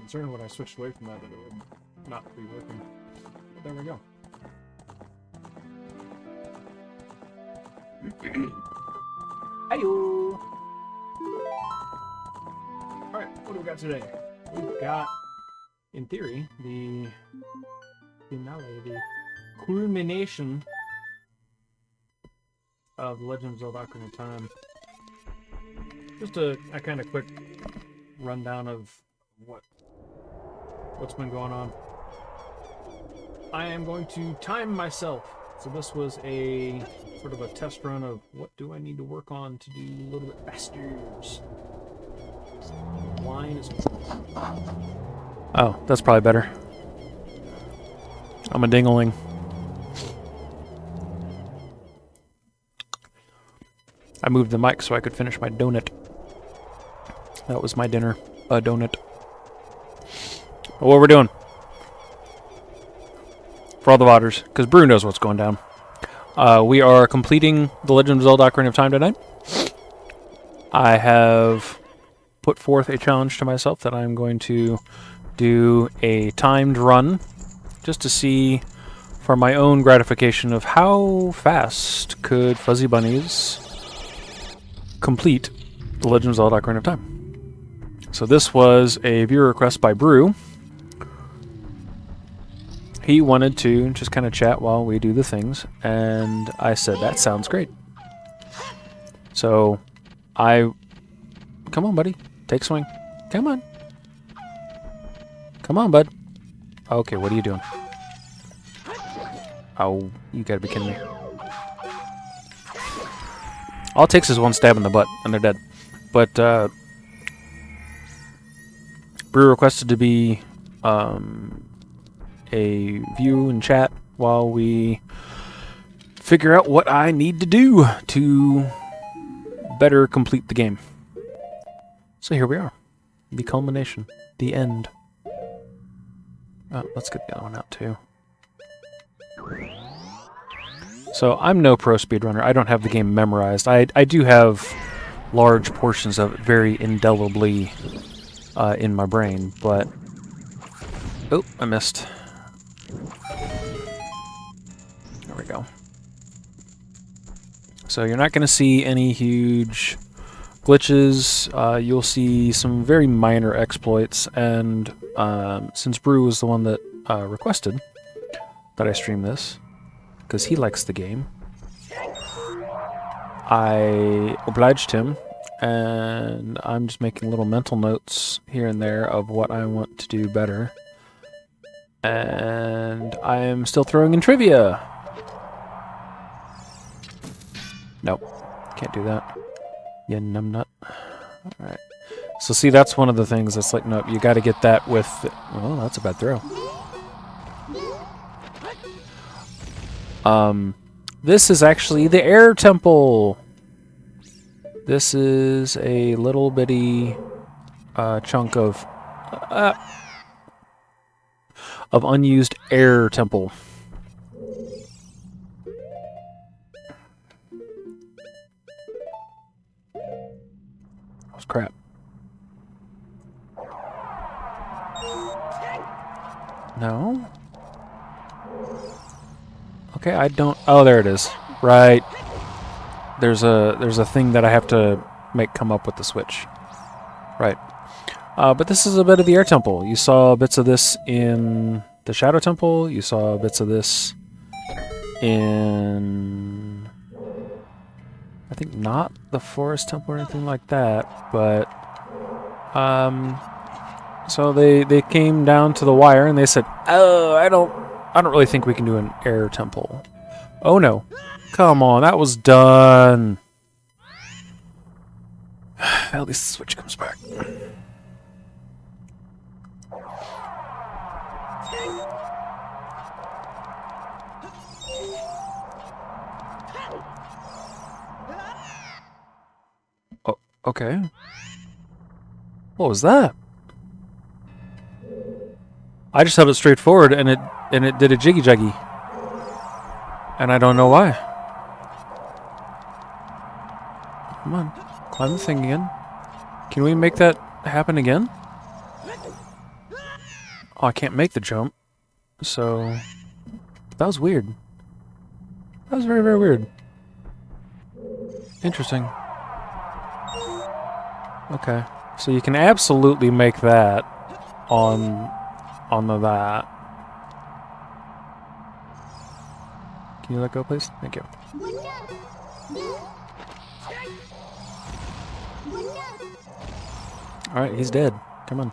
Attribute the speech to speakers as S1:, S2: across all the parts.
S1: concerned when I switched away from that it would not be working. But there we go. Hey-o! Alright, what do we got today? We've got, in theory, the finale, the culmination of The Legend of Zelda Ocarina of Time. Just a kind of quick rundown of what's been going on. I am going to time myself. So this was a sort of a test run of what do I need to work on to do a little bit faster. Line is... Oh, that's probably better. I'm a dingling. I moved the mic so I could finish my donut. That was my dinner, a donut. What we're doing? For all the VODers, because Brew knows what's going down. We are completing The Legend of Zelda Ocarina of Time tonight. I have put forth a challenge to myself that I'm going to do a timed run just to see for my own gratification of how fast could Fuzzy Bunnies complete The Legend of Zelda Ocarina of Time. So this was a viewer request by Brew. He wanted to just kind of chat while we do the things, and I said, that sounds great. So come on, buddy, take swing. Come on. Come on, bud. Okay, what are you doing? Oh, you gotta be kidding me. All it takes is one stab in the butt, and they're dead. But, Brew requested to be, a view and chat while we figure out what I need to do to better complete the game. So here we are. The culmination. The end. Oh, let's get the other one out too. So I'm no pro speedrunner. I don't have the game memorized. I do have large portions of it very indelibly in my brain, but... Oh, I missed. There we go. So you're not going to see any huge glitches. You'll see some very minor exploits, and since Brew was the one that requested that I stream this, because he likes the game, I obliged him, and I'm just making little mental notes here and there of what I want to do better. And I am still throwing in trivia. Nope, can't do that. Yeah, numbnut. Alright. So see, that's one of the things that's like, nope, you gotta get that with... Oh, that's a bad throw. This is actually the air temple. This is a little bitty chunk of unused air temple. That was crap. No? Okay, I don't... Oh, there it is. Right. There's a thing that I have to make come up with the switch. Right. But this is a bit of the air temple. You saw bits of this in the Shadow Temple. You saw bits of this in... I think not the Forest Temple or anything like that, but... So they came down to the wire and they said, "Oh, I don't really think we can do an air temple." Oh no. Come on, that was done. At least the switch comes back. Oh, okay. What was that? I just held it straight forward and it did a jiggy jaggy. And I don't know why. Come on, climb the thing again. Can we make that happen again? Oh, I can't make the jump. So that was weird. That was very, very weird. Interesting. Okay. So you can absolutely make that on that. Can you let go, please? Thank you. Alright, he's dead. Come on.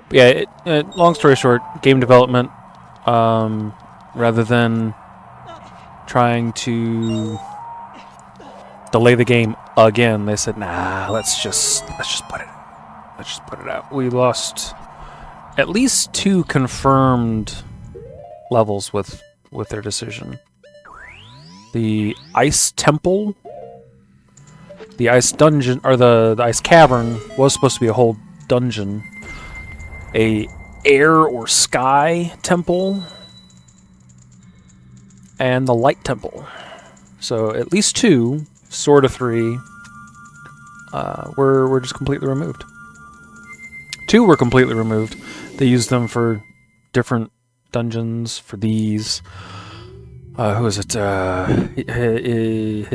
S1: But yeah, long story short, game development, rather than trying to delay the game again, they said, nah, let's just put it out. We lost at least 2 confirmed levels with their decision. The Ice Temple, the Ice Dungeon, or the Ice Cavern was supposed to be a whole dungeon. A Air or Sky Temple, and the Light Temple. So at least 2, sort of 3, were just completely removed. 2 were completely removed. They used them for different dungeons for these. Who is it?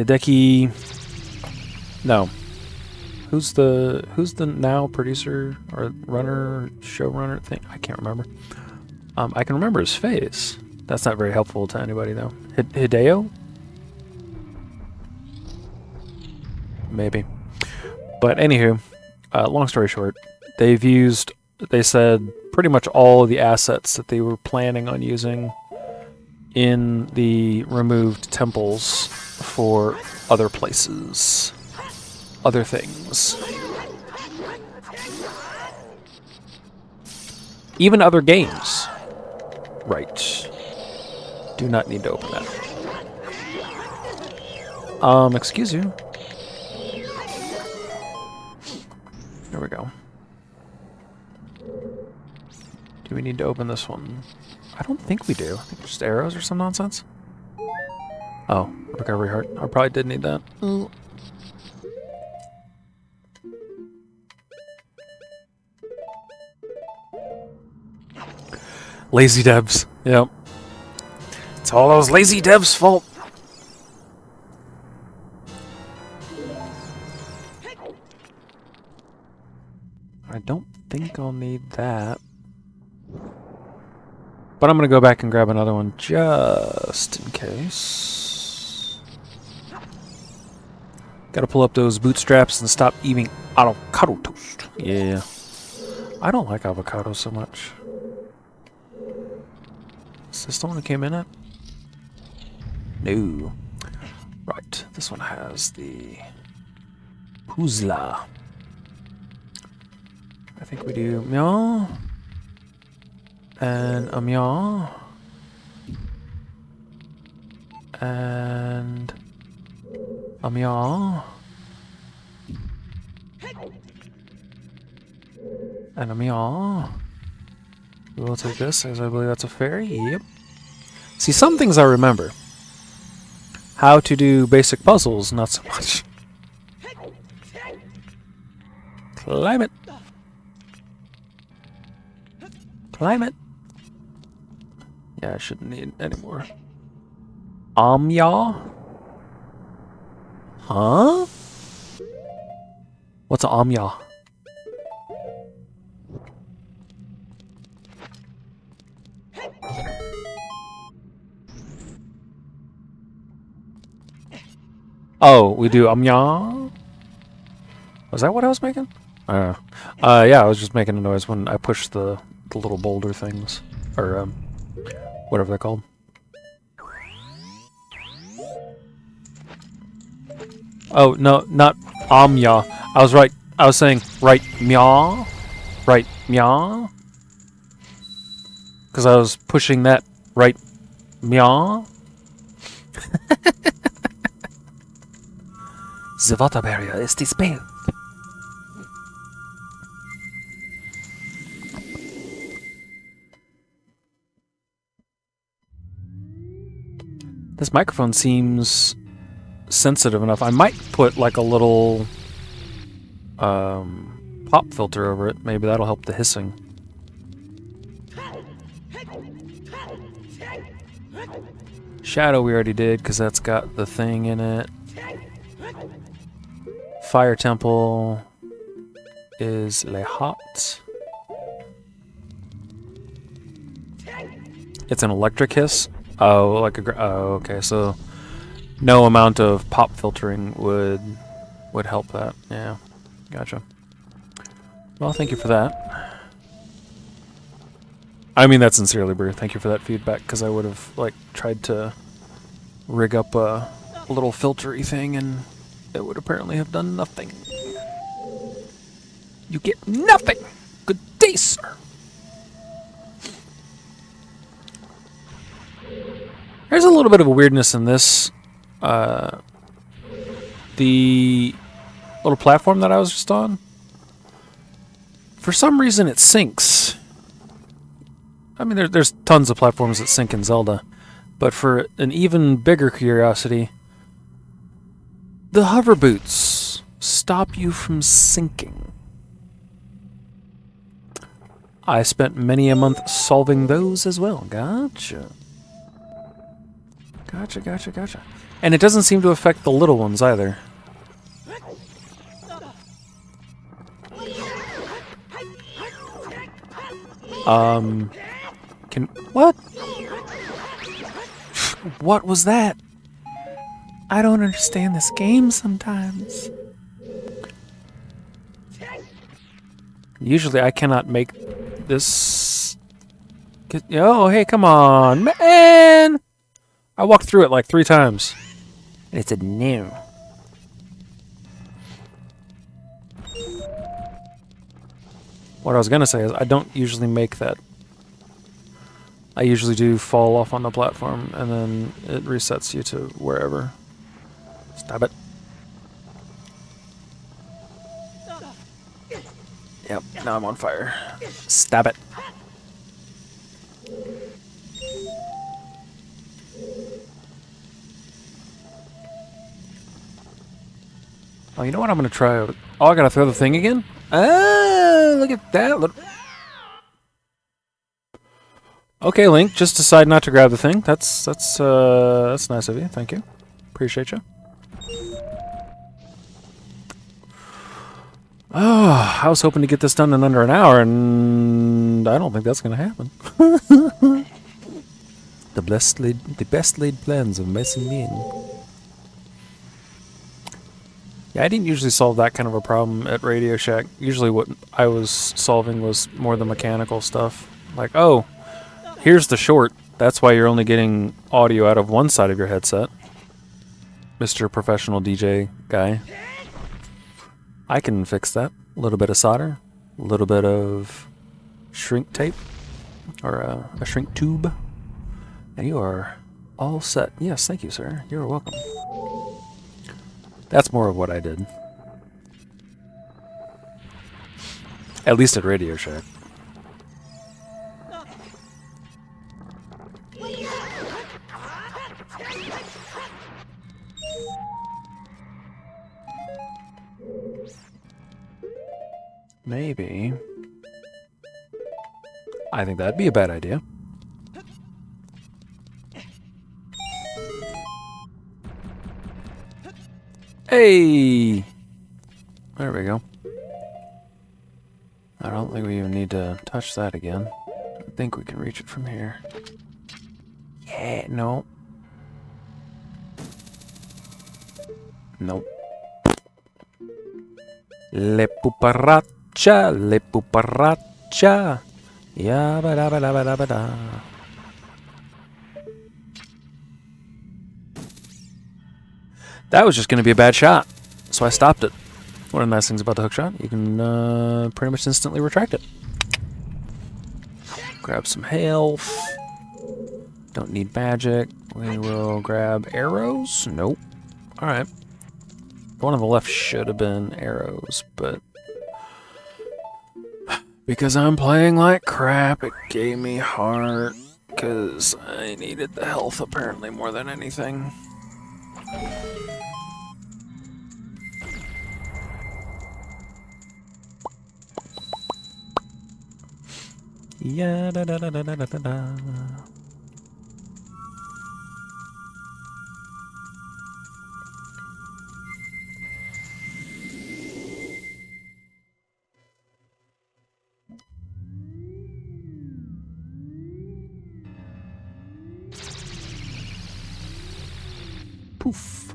S1: Hideki. No. Who's the now producer or runner, showrunner thing? I can't remember. I can remember his face. That's not very helpful to anybody though. Hideo? Maybe. But anywho, long story short, they said pretty much all of the assets that they were planning on using in the removed temples for other places. Other things. Even other games. Right. Do not need to open that. Excuse you. There we go. Do we need to open this one? I don't think we do. I think it's just arrows or some nonsense. Oh, recovery heart. I probably did need that. Lazy devs. Yep. It's all those lazy devs' fault. I don't think I'll need that. But I'm going to go back and grab another one just in case. Gotta pull up those bootstraps and stop eating avocado toast. Yeah. I don't like avocado so much. Is this the one that came in it? No. Right. This one has the Puzla. I think we do meow. And a meow. And a meow. And a meow. We'll take this, as I believe that's a fairy. Yep. See, some things I remember. How to do basic puzzles, not so much. Climb it. Climb it. Yeah, I shouldn't need any more. Amya? Huh? What's an Amya? Oh, we do Amya? Was that what I was making? I don't know. Yeah, I was just making a noise when I pushed the little boulder things. Or, whatever they're called. Oh, no, not Amya. I was right. I was saying right meow. Right meow. Because I was pushing that right meow. The water barrier is dispelled. This microphone seems sensitive enough. I might put like a little pop filter over it. Maybe that'll help the hissing. Shadow we already did, because that's got the thing in it. Fire Temple is Le Hot. It's an electric hiss? Oh, like a... Oh, okay, so no amount of pop filtering would help that. Yeah, gotcha. Well, thank you for that. I mean that sincerely, Brew. Thank you for that feedback, because I would have, like, tried to rig up a little filtery thing, and it would apparently have done nothing. You get nothing! Good day, sir! There's a little bit of a weirdness in this. The little platform that I was just on, for some reason it sinks. I mean, there's tons of platforms that sink in Zelda, but for an even bigger curiosity, the hover boots stop you from sinking. I spent many a month solving those as well. Gotcha. Gotcha, gotcha, gotcha. And it doesn't seem to affect the little ones either. What? What was that? I don't understand this game sometimes. Usually I cannot make this... Oh, hey, come on, man! I walked through it like 3 times. And it said no. What I was gonna say is I don't usually make that. I usually do fall off on the platform and then it resets you to wherever. Stop it. Yep, now I'm on fire. Stab it. Oh, you know what I'm gonna try? Oh, I gotta throw the thing again? Oh, look at that. Look. Okay, Link, just decide not to grab the thing. That's nice of you. Thank you. Appreciate you. Oh, I was hoping to get this done in under an hour, and I don't think that's gonna happen. The best laid plans of mice and men. Yeah, I didn't usually solve that kind of a problem at Radio Shack. Usually what I was solving was more the mechanical stuff. Like, oh, here's the short. That's why you're only getting audio out of one side of your headset. Mr. Professional DJ guy. I can fix that. A little bit of solder. A little bit of shrink tape. Or a shrink tube. And you are all set. Yes, thank you, sir. You're welcome. That's more of what I did. At least at Radio Shack. Maybe. I think that'd be a bad idea. Hey! There we go. I don't think we even need to touch that again. I think we can reach it from here. Yeah, no. Nope. Le puparaccia. Yabba-dabba-dabba-dabba-da. That was just going to be a bad shot, so I stopped it. One of the nice things about the hook shot, you can pretty much instantly retract it. Grab some health. Don't need magic. We will grab arrows. Nope. Alright. One on the left should have been arrows, but because I'm playing like crap, it gave me heart, because I needed the health apparently more than anything. Yeah, da da da da da da da. Poof.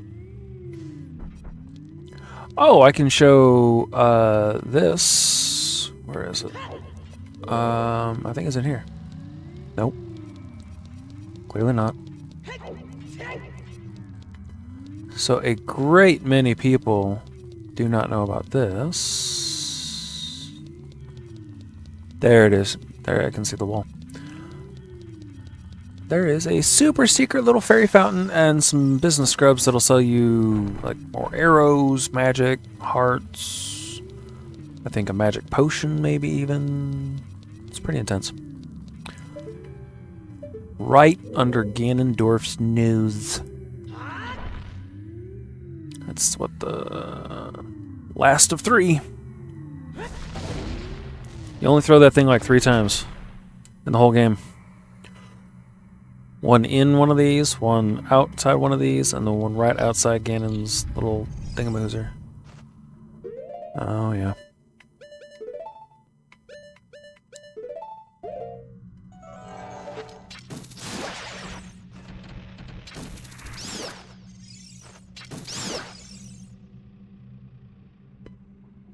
S1: Oh, I can show this. Where is it? I think it's in here. Nope. Clearly not. So a great many people do not know about this. There it is. There, I can see the wall. There is a super secret little fairy fountain and some business scrubs that'll sell you like more arrows, magic, hearts. I think a magic potion maybe even. It's pretty intense. Right under Ganondorf's nose. That's what the last of 3. You only throw that thing like 3 times in the whole game. One in one of these, one outside one of these, and the one right outside Ganon's little thingamooser. Oh, yeah.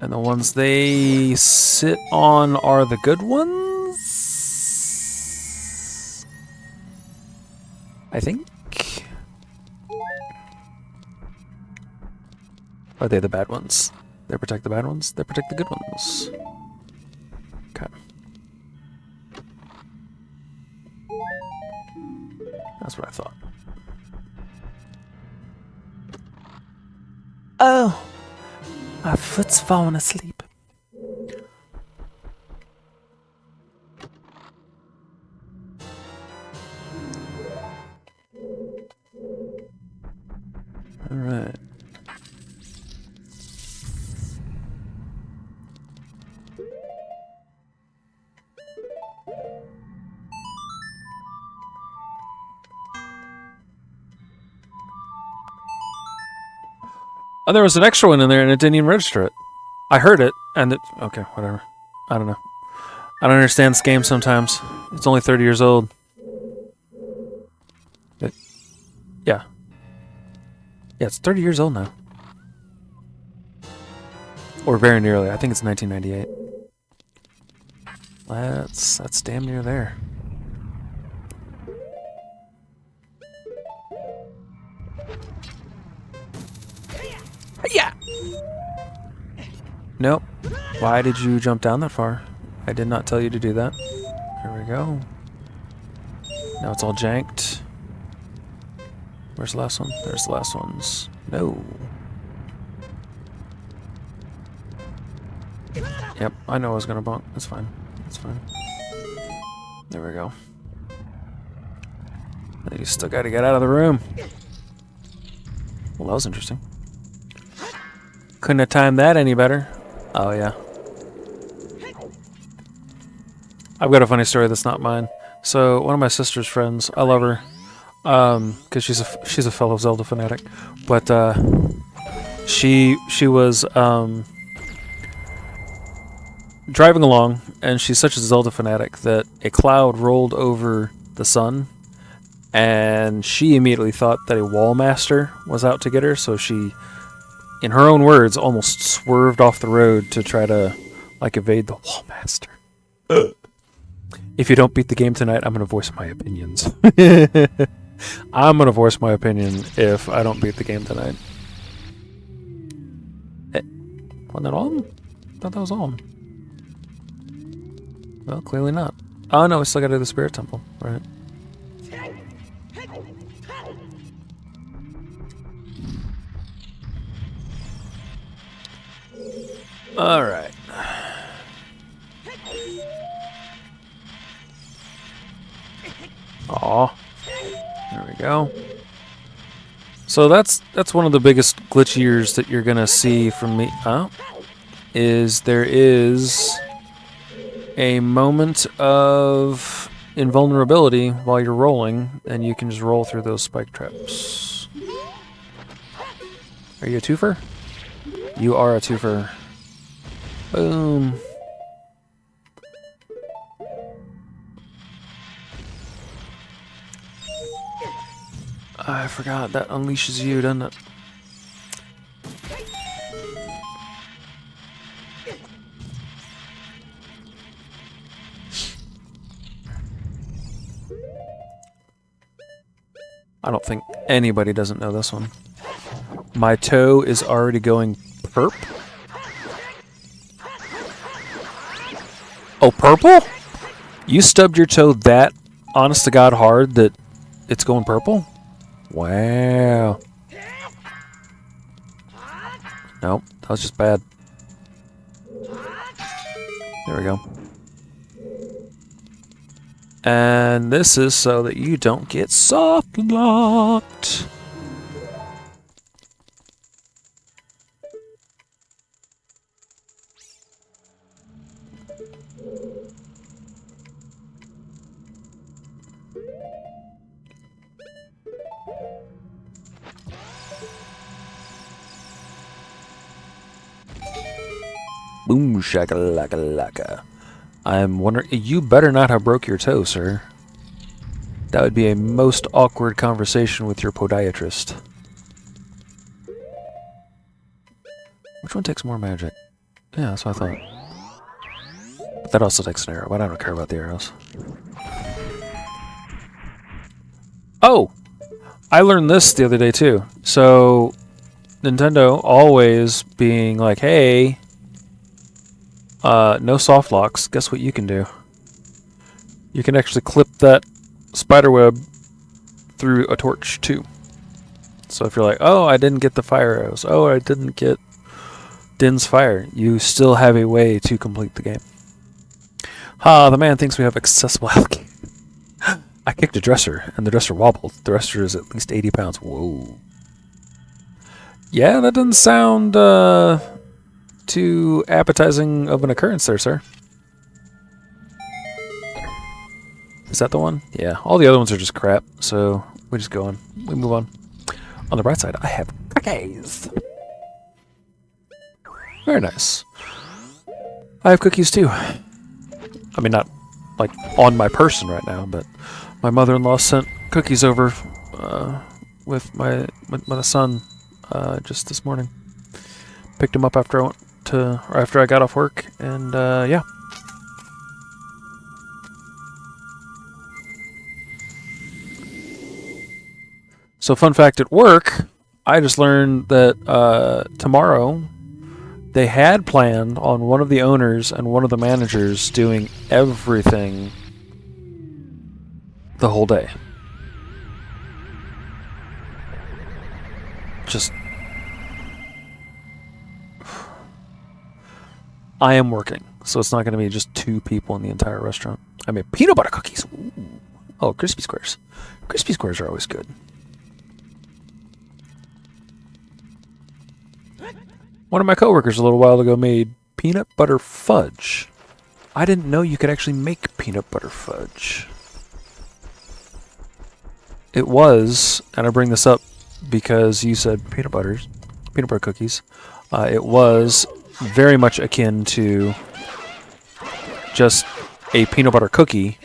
S1: And the ones they sit on are the good ones? I think. Are they the bad ones? They protect the bad ones? They protect the good ones. Okay. That's what I thought. Oh! My foot's falling asleep. All right. Oh, there was an extra one in there and it didn't even register it. I heard it and it... Okay, whatever. I don't know. I don't understand this game sometimes. It's only 30 years old. Yeah. Yeah, it's 30 years old now. Or very nearly. I think it's 1998. That's damn near there. Yeah. Nope. Why did you jump down that far? I did not tell you to do that. There we go. Now it's all janked. Where's the last one? There's the last ones. No. Yep, I know I was gonna bonk. That's fine. That's fine. There we go. You still gotta get out of the room. Well, that was interesting. Couldn't have timed that any better. Oh, yeah. I've got a funny story that's not mine. So, one of my sister's friends, I love her, because she's a fellow Zelda fanatic, but she was driving along, and she's such a Zelda fanatic that a cloud rolled over the sun, and she immediately thought that a wall master was out to get her, so she, in her own words, almost swerved off the road to try to, like, evade the wall master. If you don't beat the game tonight, I'm going to voice my opinions. I'm going to voice my opinion if I don't beat the game tonight. Wasn't that all of them? I thought that was all of them. Well, clearly not. Oh, no, we still got to do the Spirit Temple. Right. All right. Aw. There we go. So that's one of the biggest glitchiers that you're gonna see from me. Is there is a moment of invulnerability while you're rolling, and you can just roll through those spike traps. Are you a twofer? You are a twofer. Boom. I forgot that unleashes you, doesn't it? I don't think anybody doesn't know this one. My toe is already going perp. Oh, purple? You stubbed your toe that honest to God hard that it's going purple? Wow. Nope, that was just bad. There we go. And this is so that you don't get soft locked. Boom shakalaka. I'm wondering, you better not have broke your toe, sir. That would be a most awkward conversation with your podiatrist. Which one takes more magic? Yeah, that's what I thought. But that also takes an arrow, but I don't care about the arrows. Oh! I learned this the other day too. So, Nintendo always being like, hey, no soft locks. Guess what you can do? You can actually clip that spiderweb through a torch too. So if you're like, oh, I didn't get the fire arrows. Oh, I didn't get Din's fire. You still have a way to complete the game. Ha, the man thinks we have accessible health. I kicked a dresser, and the dresser wobbled. The dresser is at least 80 pounds. Whoa. Yeah, that doesn't sound too appetizing of an occurrence there, sir. Is that the one? Yeah, all the other ones are just crap, so we just go on. We move on. On the bright side, I have cookies. Very nice. I have cookies too. I mean, not like on my person right now, but my mother-in-law sent cookies over with my son just this morning. Picked him up after I got off work, and yeah. So, fun fact at work, I just learned that tomorrow they had planned on one of the owners and one of the managers doing everything the whole day. Just... I am working, so it's not going to be just 2 people in the entire restaurant. I mean, peanut butter cookies. Ooh. Oh, crispy squares. Crispy squares are always good. One of my coworkers a little while ago made peanut butter fudge. I didn't know you could actually make peanut butter fudge. It was, and I bring this up because you said peanut butter cookies. It was very much akin to just a peanut butter cookie,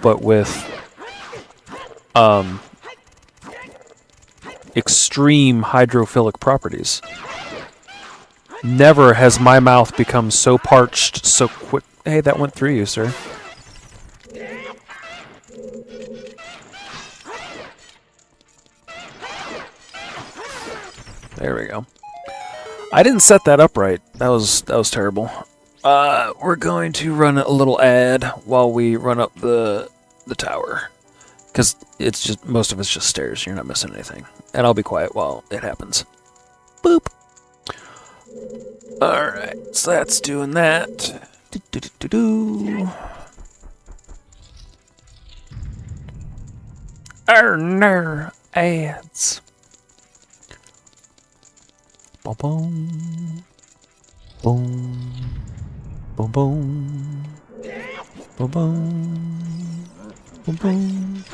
S1: but with extreme hydrophilic properties. Never has my mouth become so parched so quick. Hey, that went through you, sir. There we go. I didn't set that up right. That was terrible. We're going to run a little ad while we run up the tower, because it's just most of it's just stairs. You're not missing anything, and I'll be quiet while it happens. Boop. All right, so that's doing that. Earner ads. Boom, boom, boom, boom, boom. Boom, boom. Boom, boom.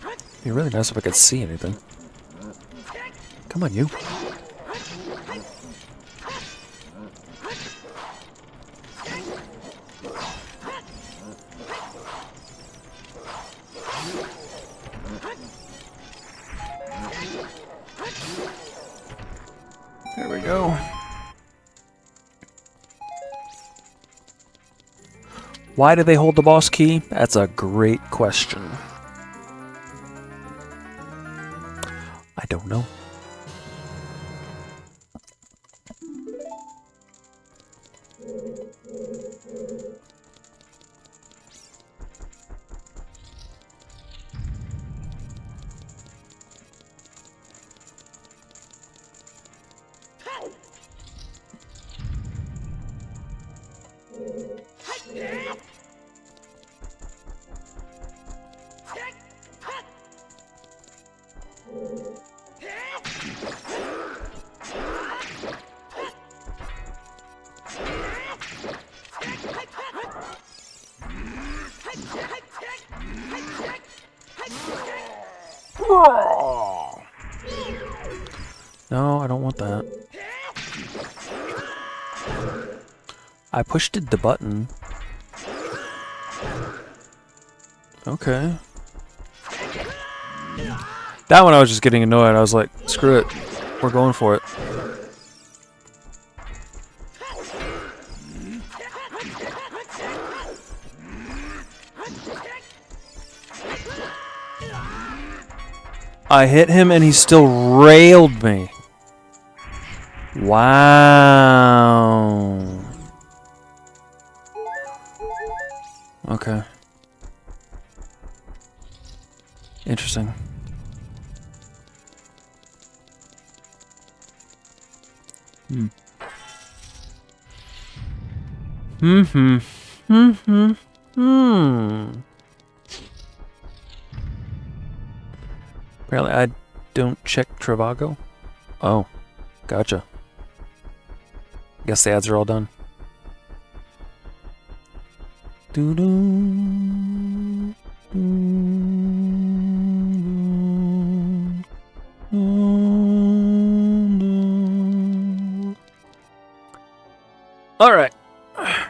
S1: It'd be really nice if I could see anything. Come on, you. There we go. Why do they hold the boss key? That's a great question. I don't know. No, I don't want that. I pushed the button. Okay. That one I was just getting annoyed. I was like, screw it. We're going for it. I hit him and he still railed me. Wow. Okay. Interesting. Hmm. Mm-hmm. Mm-hmm. Hmm. Apparently I don't check Trivago. Oh. Gotcha. Guess the ads are all done. Doo-doo. Alright.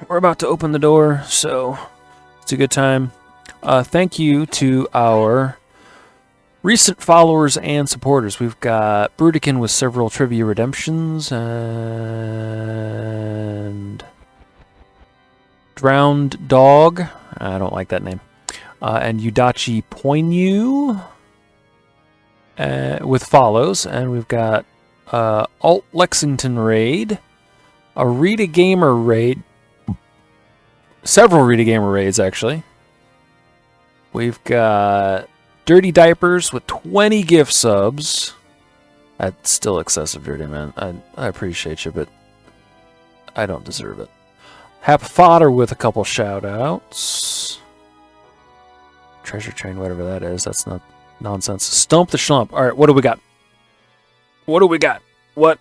S1: We're about to open the door, so it's a good time. Thank you to our recent followers and supporters. We've got Brudikin with several trivia redemptions, and Drowned Dog. I don't like that name. And Yudachi Poinu with follows. And we've got Alt Lexington raid, a Rita Gamer raid, several Rita Gamer raids actually. We've got Dirty Diapers with 20 gift subs. That's still excessive, Dirty Man. I appreciate you, but I don't deserve it. Hap Fodder with a couple shout-outs. Treasure Train, whatever that is. That's not nonsense. Stump the Schlump. Alright, what do we got? What do we got? What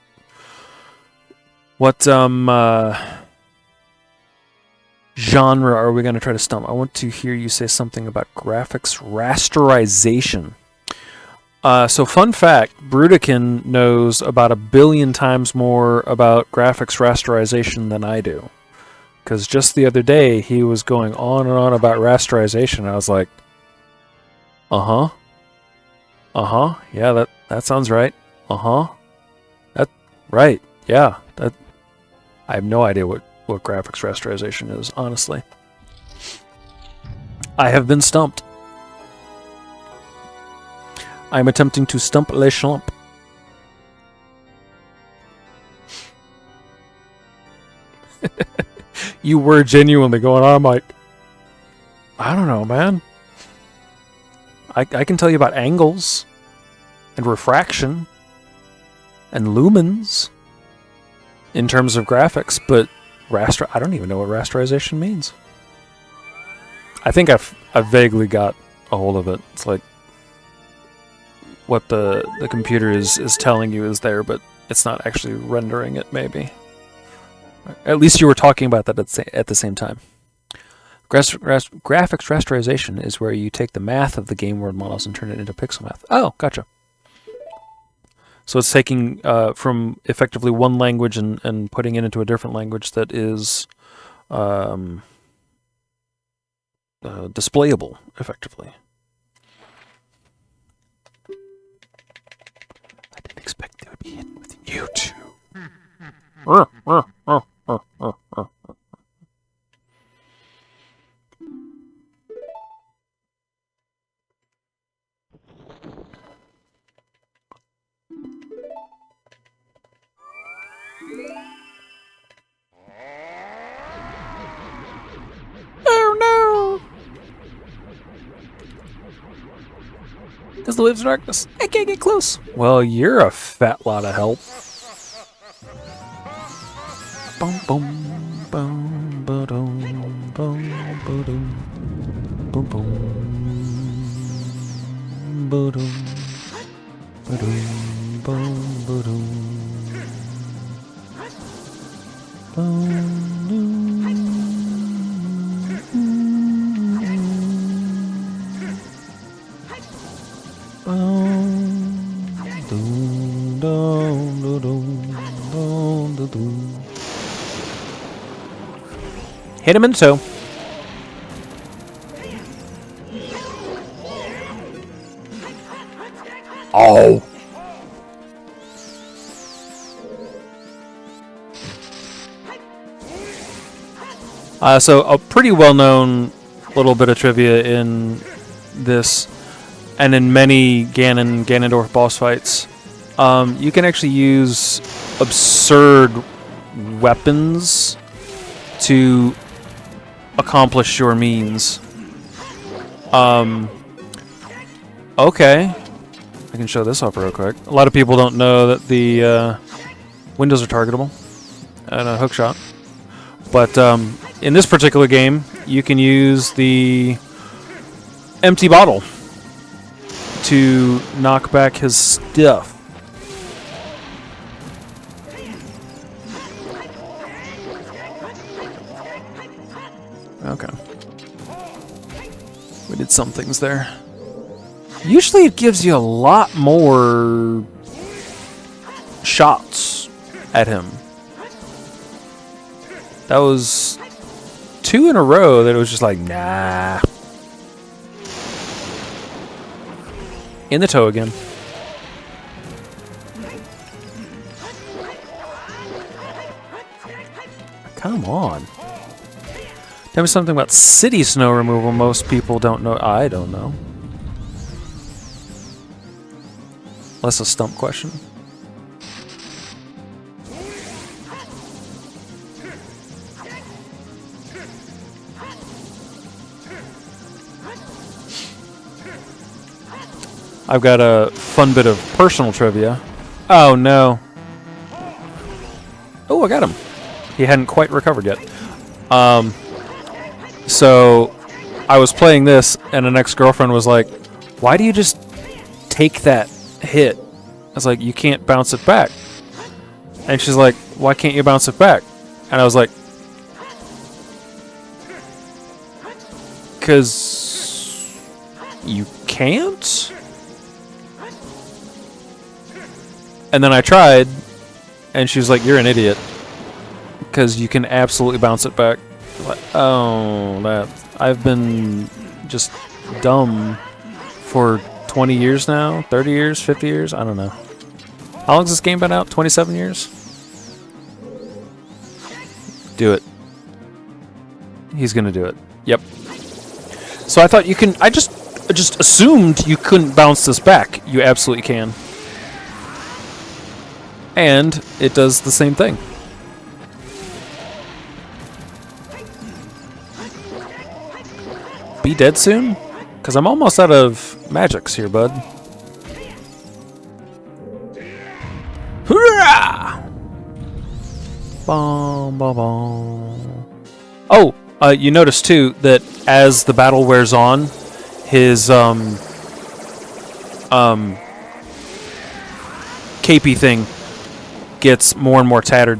S1: genre are we going to try to stump? I want to hear you say something about graphics rasterization. So fun fact, Brudikin knows about 1 billion times more about graphics rasterization than I do. Because just the other day, he was going on and on about rasterization. I was like, uh-huh. Uh-huh. Yeah, that sounds right. Uh-huh. That right. Yeah. That I have no idea what graphics rasterization is, honestly. I have been stumped. I'm attempting to stump Le Schlump. You were genuinely going on. I'm like, I don't know, man. I can tell you about angles and refraction and lumens in terms of graphics, but I don't even know what rasterization means. I think I've vaguely got a hold of it. It's like what the computer is telling you is there, but it's not actually rendering it, maybe. At least you were talking about that at the same time. Graphics rasterization is where you take the math of the game world models and turn it into pixel math. Oh, gotcha. So it's taking from effectively one language and putting it into a different language that is displayable, effectively. I didn't expect they would be hidden within YouTube. Oh no! Because the waves of darkness. I can't get close. Well, you're a fat lot of help. Boom, boom, boom, ba-dum, boom, ba-dum, boom, boom, ba-dum, ba-dum, boom, ba-dum, boom. Hit him in the toe. Oh. So a pretty well-known little bit of trivia in this, and in many Ganondorf boss fights, you can actually use absurd weapons to accomplish your means. Okay. I can show this up real quick. A lot of people don't know that the windows are targetable and a hookshot. But in this particular game, you can use the empty bottle to knock back his stuff. Okay. We did some things there. Usually it gives you a lot more shots at him. That was 2 in a row that it was just like, nah. In the toe again. Come on. Tell me something about city snow removal most people don't know. I don't know. That's a stump question. I've got a fun bit of personal trivia. Oh no. Oh, I got him. He hadn't quite recovered yet. So I was playing this, and an ex-girlfriend was like, "Why do you just take that hit?" I was like, "You can't bounce it back." And she's like, "Why can't you bounce it back?" And I was like, "'Cause you can't?" And then I tried, and she was like, "You're an idiot. Because you can absolutely bounce it back." Like, oh, that I've been just dumb for 20 years now, 30 years, 50 years, I don't know. How long's this game been out? 27 years? Do it. He's gonna do it. Yep. So I thought you can. I just assumed you couldn't bounce this back. You absolutely can. And it does the same thing. Be dead soon? Because I'm almost out of magics here, bud. Hurrah! Bom, bom, bom. Oh, you notice too that as the battle wears on, his capey thing gets more and more tattered.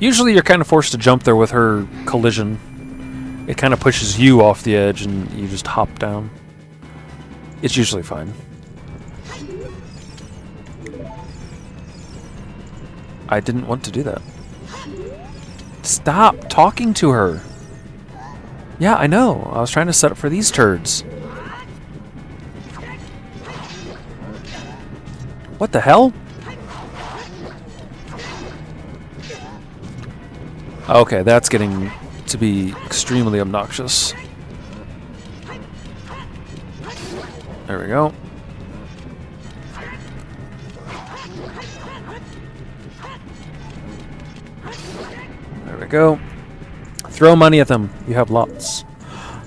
S1: Usually you're kind of forced to jump there with her collision. It kind of pushes you off the edge and you just hop down. It's usually fine. I didn't want to do that. Stop talking to her. Yeah, I know. I was trying to set up for these turds. What the hell? Okay, that's getting to be extremely obnoxious. There we go. There we go. Throw money at them. You have lots.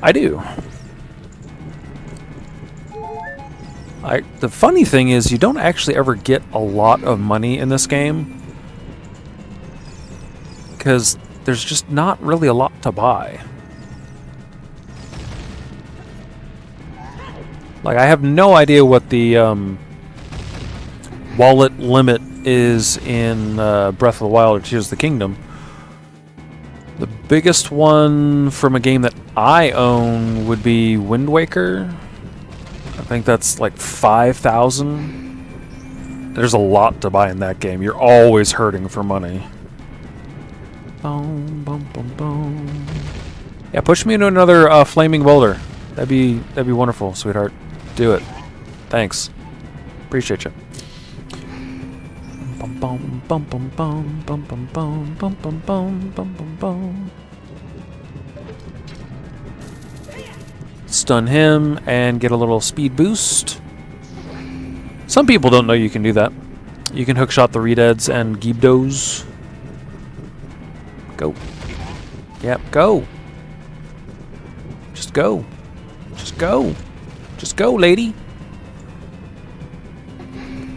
S1: I do. The funny thing is you don't actually ever get a lot of money in this game because there's just not really a lot to buy. Like, I have no idea what the wallet limit is in Breath of the Wild or Tears of the Kingdom. The biggest one from a game that I own would be Wind Waker. I think that's like 5,000. There's a lot to buy in that game. You're always hurting for money. Boom, boom, boom, boom. Yeah, push me into another flaming boulder. That'd be wonderful, sweetheart. Do it. Thanks. Appreciate you. Bum bum bum bum bum bum bum bum bum bum bum bum bum bum. Stun him and get a little speed boost. Some people don't know you can do that. You can hookshot the Redeads and Gibdos. Go. Yep, go. Just go. Just go. Just go, lady.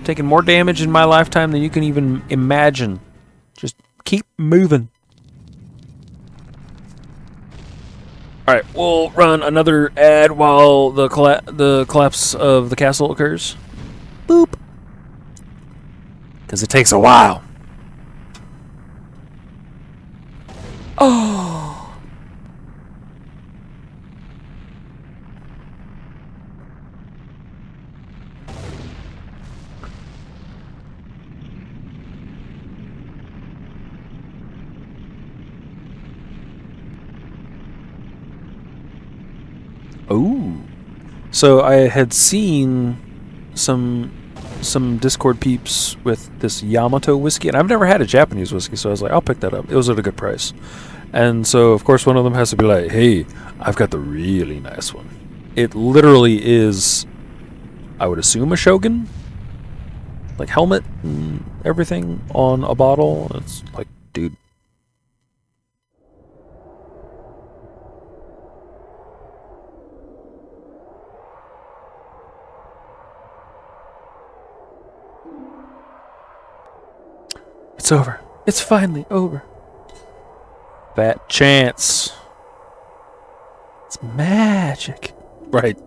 S1: Taking more damage in my lifetime than you can even imagine. Just keep moving. Alright, we'll run another ad while the collapse of the castle occurs. Boop. Because it takes a while. Oh. Ooh. So I had seen some Discord peeps with this Yamato whiskey, and I've never had a Japanese whiskey, so I was like, I'll pick that up. It was at a good price. And so, of course, one of them has to be like, hey, I've got the really nice one. It literally is, I would assume, a Shogun. Like, helmet and everything on a bottle. It's like, dude. It's over. It's finally over. That chance. It's magic. Right.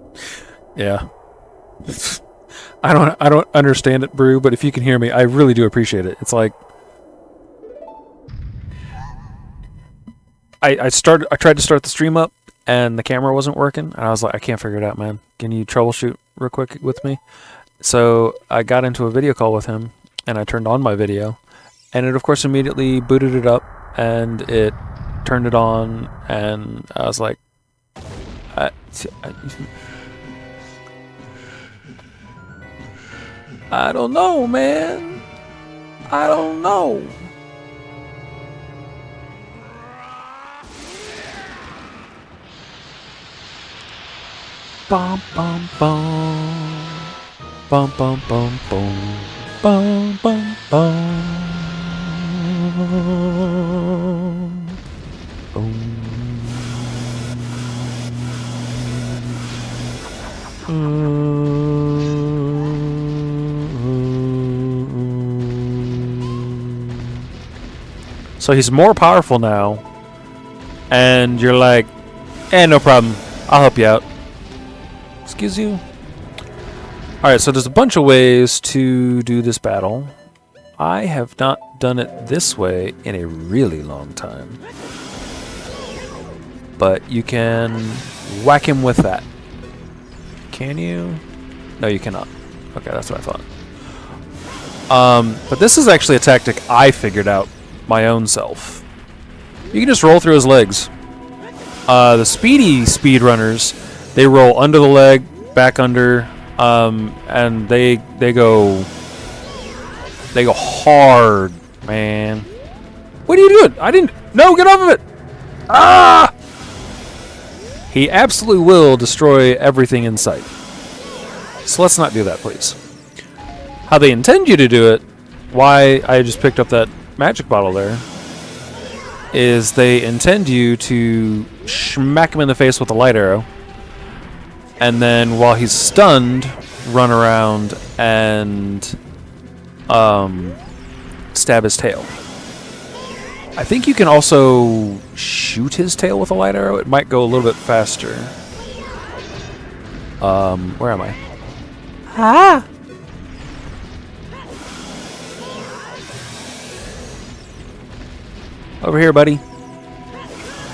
S1: Yeah. I don't understand it, Brew, but if you can hear me, I really do appreciate it. It's like I tried to start the stream up and the camera wasn't working, and I was like, I can't figure it out, man. Can you troubleshoot real quick with me? So I got into a video call with him and I turned on my video. And it, of course, immediately booted it up, and it turned it on, and I was like, I don't know, man. I don't know. Bum, bum, bum. Bum, bum, bum, bum. Bum, bum, bum. So he's more powerful now, and you're like, no problem, I'll help you out. Excuse you? Alright, so there's a bunch of ways to do this battle. I have not done it this way in a really long time. But you can whack him with that. Can you? No, you cannot. Okay, that's what I thought. But this is actually a tactic I figured out my own self. You can just roll through his legs. The speedy speedrunners, they roll under the leg, back under, and they go hard, man. What are you doing? I didn't. No, get off of it! Ah! He absolutely will destroy everything in sight. So let's not do that, please. How they intend you to do it, why I just picked up that magic bottle there, is they intend you to smack him in the face with a light arrow, and then while he's stunned, run around and stab his tail. I think you can also shoot his tail with a light arrow. It might go a little bit faster. Where am I? Ah! Over here, buddy.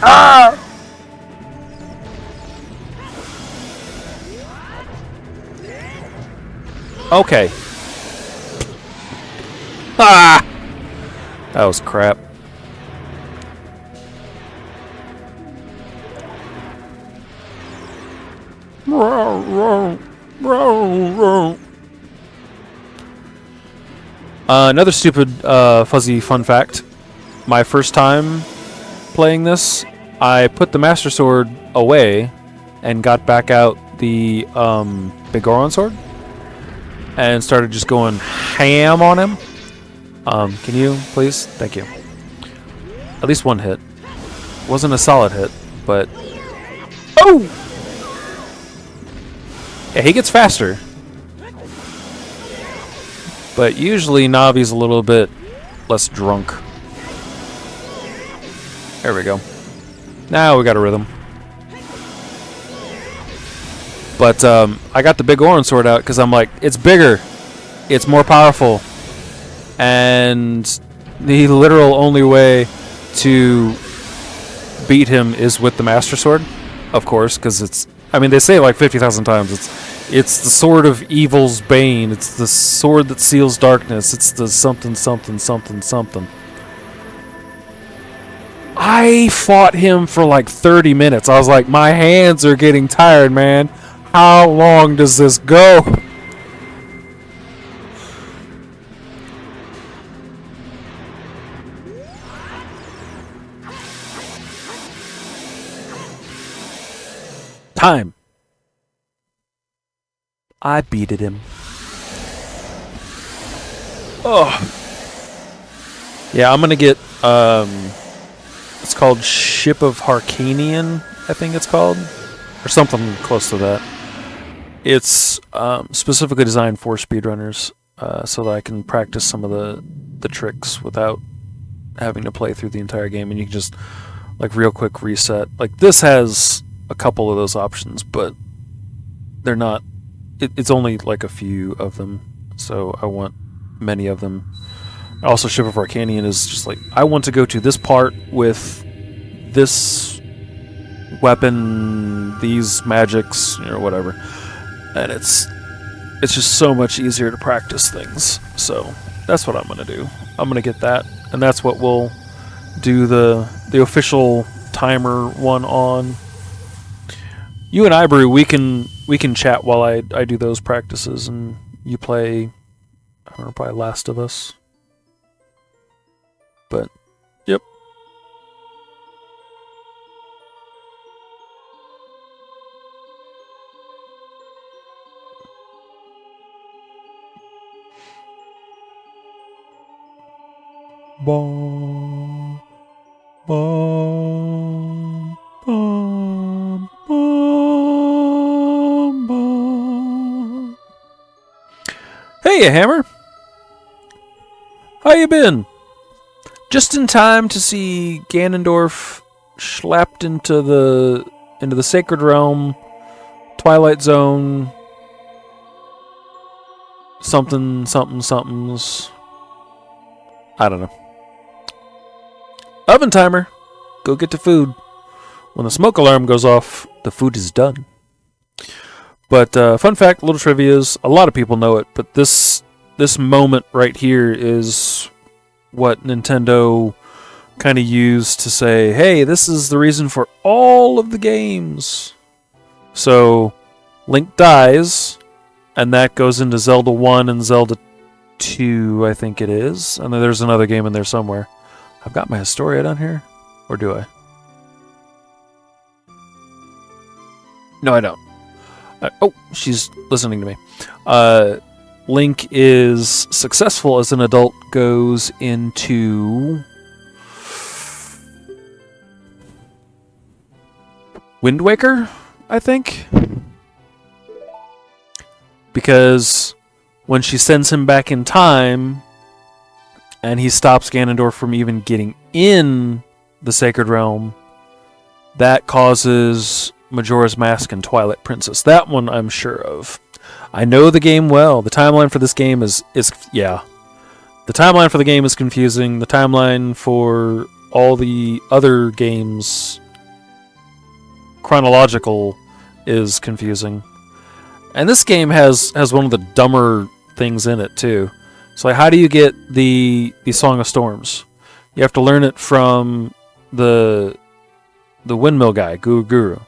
S1: Ah! Okay. Ah! That was crap. Another stupid fuzzy fun fact. My first time playing this, I put the Master Sword away and got back out the big Goron sword and started just going ham on him. Can you please? Thank you. At least one hit. Wasn't a solid hit, but... Oh! Yeah, he gets faster. But usually Navi's a little bit less drunk. There we go. Now we got a rhythm. But I got the big orange sword out because I'm like, it's bigger. It's more powerful. And the literal only way to beat him is with the Master Sword. Of course, because it's... I mean, they say it like 50,000 times. It's the sword of evil's bane. It's the sword that seals darkness. It's the something, something, something, something. I fought him for like 30 minutes. I was like, my hands are getting tired, man. How long does this go? Time. I beated him. Oh. Yeah, I'm gonna get it's called Ship of Harkanian, I think it's called. Or something close to that. It's specifically designed for speedrunners, so that I can practice some of the tricks without having to play through the entire game, and you can just like real quick reset. Like this has a couple of those options, but they're not. It's only like a few of them, so I want many of them. Also, Ship of Harkanian is just like, I want to go to this part with this weapon, these magics, or whatever, and it's just so much easier to practice things. So that's what I'm gonna do. I'm gonna get that, and that's what we'll do the official timer one on. You and I, Brew, we can chat while I do those practices, and you play, I don't know, probably Last of Us. But, yep. Bom, bom, bom, bom, bom. Hey, Hammer. How you been? Just in time to see Ganondorf slapped into the Sacred Realm, Twilight Zone, something, something, somethings. I don't know. Oven timer. Go get the food. When the smoke alarm goes off, the food is done. But fun fact, little trivia is, a lot of people know it, but this moment right here is what Nintendo kind of used to say, hey, this is the reason for all of the games. So Link dies, and that goes into Zelda 1 and Zelda 2, I think it is. And then there's another game in there somewhere. I've got my Historia down here. Or do I? No, I don't. Oh, she's listening to me. Link is successful as an adult, goes into Wind Waker, I think. Because when she sends him back in time and he stops Ganondorf from even getting in the Sacred Realm, that causes Majora's Mask and Twilight Princess. That one I'm sure of. I know the game well. The timeline for this game is yeah. The timeline for the game is confusing. The timeline for all the other games, chronological, is confusing. And this game has one of the dumber things in it too. So like, how do you get the Song of Storms? You have to learn it from the windmill guy, Guru.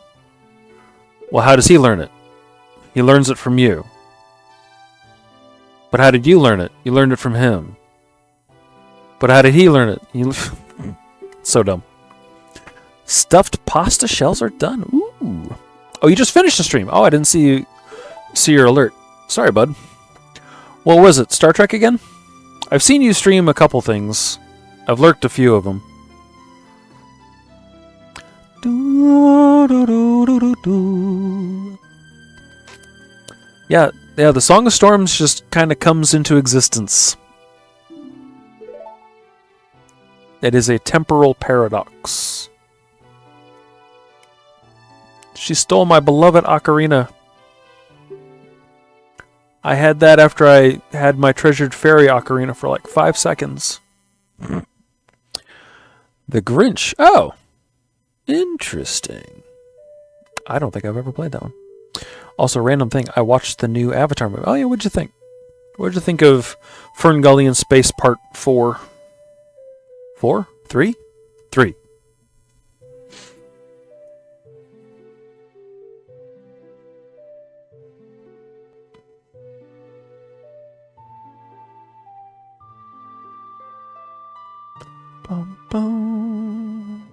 S1: Well, how does he learn it? He learns it from you. But how did you learn it? You learned it from him. But how did he learn it? So dumb. Stuffed pasta shells are done. Ooh. Oh, you just finished the stream. Oh, I didn't see your alert. Sorry, bud. What was it? Star Trek again? I've seen you stream a couple things. I've lurked a few of them. Yeah, the Song of Storms just kind of comes into existence. It is a temporal paradox. She stole my beloved ocarina. I had that after I had my treasured fairy ocarina for like 5 seconds. The Grinch. Oh. Interesting. I don't think I've ever played that one. Also, random thing. I watched the new Avatar movie. Oh yeah, what'd you think? What'd you think of Fern Gully in Space Part 4? 4? 3? 3. Bum, bum.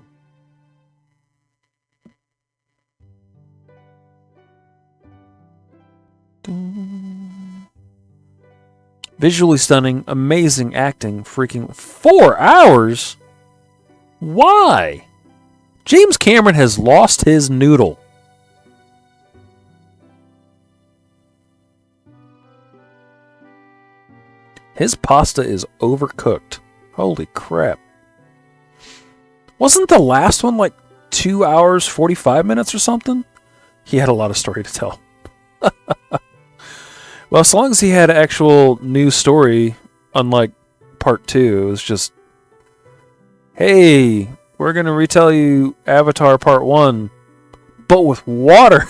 S1: Visually stunning, amazing acting, freaking 4 hours? Why? James Cameron has lost his noodle. His pasta is overcooked. Holy crap. Wasn't the last one like 2 hours, 45 minutes or something? He had a lot of story to tell. Well, as long as he had actual new story, unlike part 2, it was just, hey, we're going to retell you Avatar Part 1, but with water.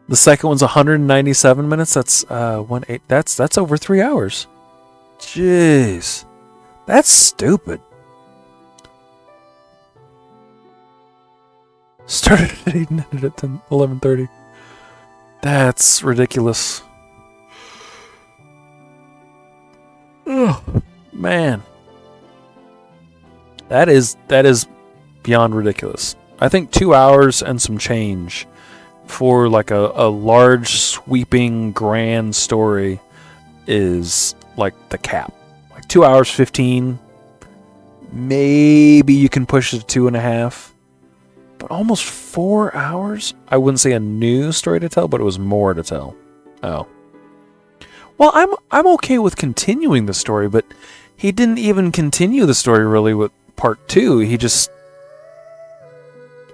S1: The second one's 197 minutes. That's that's over 3 hours. Jeez. That's stupid. Started at 8 and ended at 11:30. That's ridiculous. Oh, man. That is beyond ridiculous. I think 2 hours and some change for like a large, sweeping, grand story is like the cap. Like 2 hours 15. Maybe you can push it to 2.5. But almost 4 hours? I wouldn't say a new story to tell, but it was more to tell. Oh. Well, I'm okay with continuing the story, but he didn't even continue the story really with part 2. He just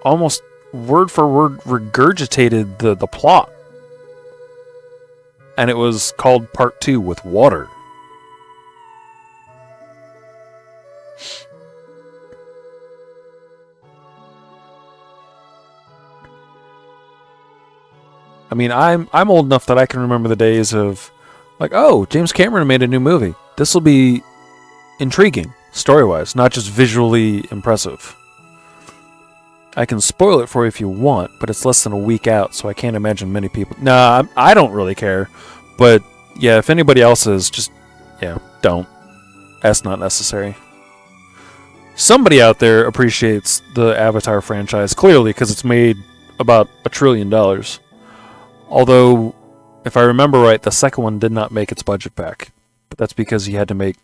S1: almost word for word regurgitated the plot. And it was called part 2 with water. I mean, I'm old enough that I can remember the days of, like, oh, James Cameron made a new movie. This will be intriguing, story-wise, not just visually impressive. I can spoil it for you if you want, but it's less than a week out, so I can't imagine many people... Nah, I don't really care. But, yeah, if anybody else is, just, yeah, don't. That's not necessary. Somebody out there appreciates the Avatar franchise, clearly, because it's made about $1 trillion. Although, if I remember right, the second one did not make its budget back. But that's because he had to make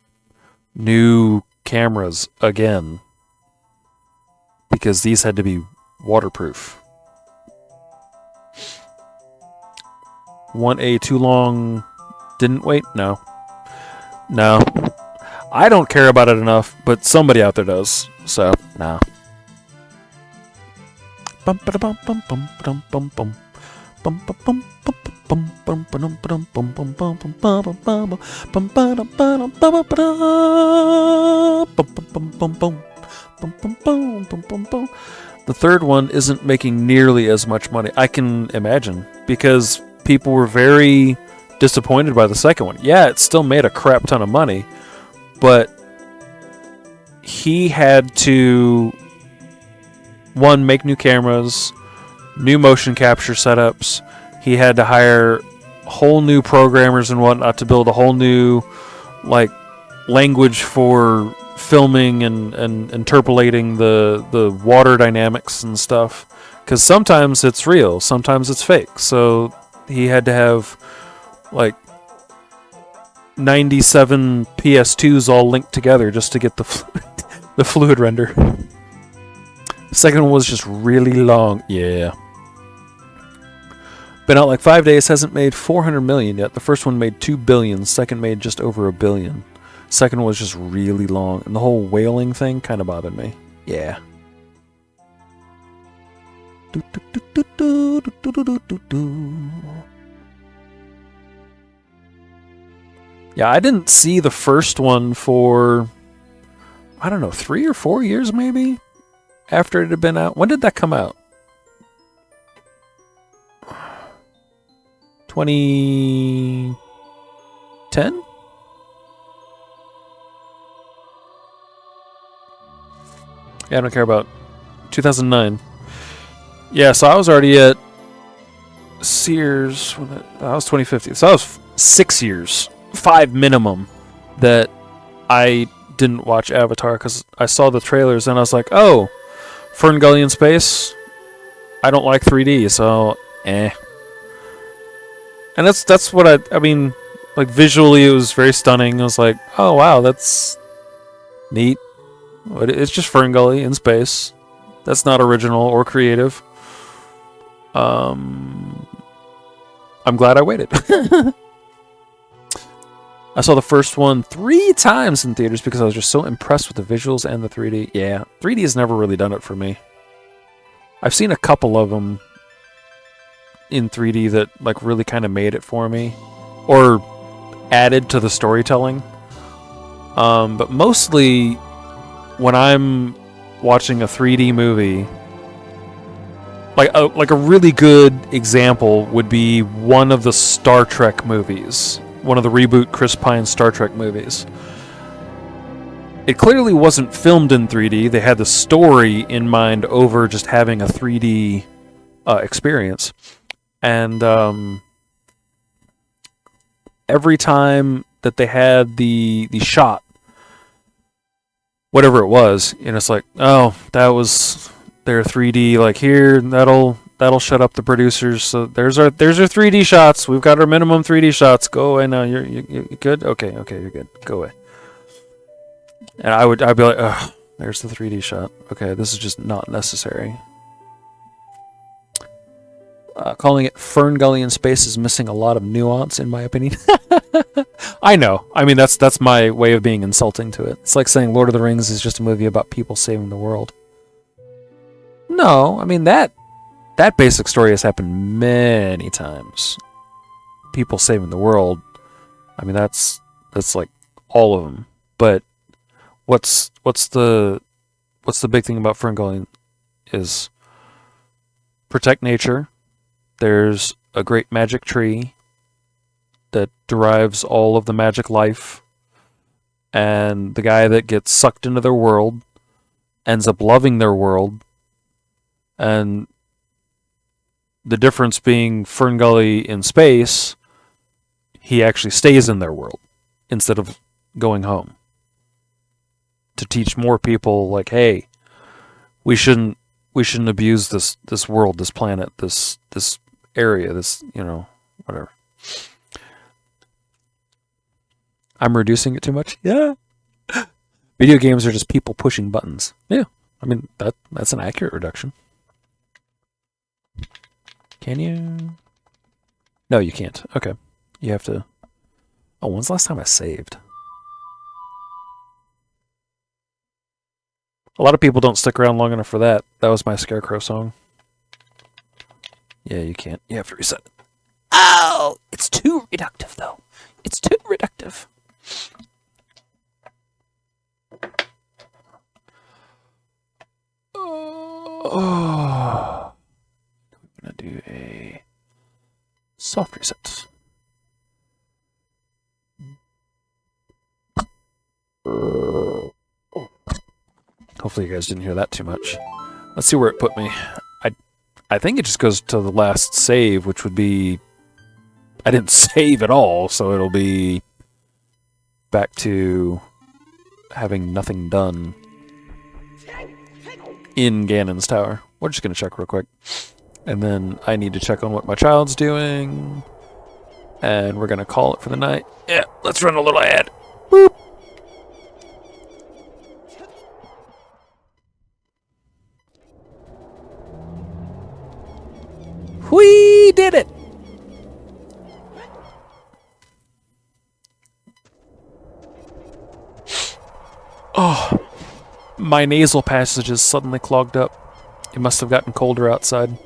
S1: new cameras again. Because these had to be waterproof. Want a too long... Didn't wait? No. No. I don't care about it enough, but somebody out there does. So, nah. The third one isn't making nearly as much money. I can imagine, because people were very disappointed by the second one. Yeah, it still made a crap ton of money, but he had to, one, make new cameras, new motion capture setups. He had to hire whole new programmers and whatnot to build a whole new, like, language for filming and interpolating the water dynamics and stuff. Because sometimes it's real, sometimes it's fake. So he had to have, like, 97 PS2s all linked together just to get the the fluid render. The second one was just really long. Yeah. Been out like 5 days, hasn't made 400 million yet. The first one made 2 billion, second made just over 1 billion. Second one was just really long, and the whole whaling thing kind of bothered me. Yeah. Yeah, I didn't see the first one for, I don't know, 3 or 4 years maybe? After it had been out. When did that come out? 2010? Yeah, I don't care about 2009. Yeah, so I was already at Sears. That was 2015. So that was 6 years, 5 minimum, that I didn't watch Avatar because I saw the trailers and I was like, oh, Fern Gully in space. I don't like 3D, so eh. And that's what I mean, like, visually it was very stunning. I was like, oh wow, that's neat. But it's just Fern Gully in space. That's not original or creative. I'm glad I waited. I saw the first one 3 times in theaters because I was just so impressed with the visuals and the 3D. Yeah, 3D has never really done it for me. I've seen a couple of them in 3D that, like, really kind of made it for me, or added to the storytelling. But mostly, when I'm watching a 3D movie, like a really good example would be one of the Star Trek movies, one of the reboot Chris Pine Star Trek movies. It clearly wasn't filmed in 3D. They had the story in mind over just having a 3D experience. And every time that they had the shot, whatever it was, and it's like, oh, that was their 3D. Like, here, that'll shut up the producers. So there's our 3D shots. We've got our minimum 3D shots. Go away now. You're good. Okay, you're good. Go away. And I'd be like, ugh, there's the 3D shot. Okay, this is just not necessary. Calling it Fern Gully in space is missing a lot of nuance, in my opinion. I know. I mean, that's my way of being insulting to it. It's like saying Lord of the Rings is just a movie about people saving the world. No, I mean, that basic story has happened many times. People saving the world, I mean, that's like all of them. But what's the big thing about Fern Gully is protect nature. there's a great magic tree that derives all of the magic life, and the guy that gets sucked into their world ends up loving their world, and the difference being Fern Gully in space, he actually stays in their world instead of going home to teach more people, like, hey, we shouldn't abuse this world, this planet, this area, this, whatever. I'm reducing it too much? Yeah. Video games are just people pushing buttons. Yeah. I mean, that's an accurate reduction. Can you? No, you can't. Okay. You have to... Oh, when's the last time I saved? A lot of people don't stick around long enough for that. That was my Scarecrow song. Yeah, you can't. You have to reset it. Oh! It's too reductive, though. It's too reductive. Oh. I'm going to do a soft reset. Hopefully you guys didn't hear that too much. Let's see where it put me. I think it just goes to the last save, which would be... I didn't save at all, so it'll be back to having nothing done in Ganon's tower. We're just going to check real quick. And then I need to check on what my child's doing. And we're going to call it for the night. Yeah, let's run a little ad. Boop. We did it! Oh, my nasal passages suddenly clogged up. It must have gotten colder outside.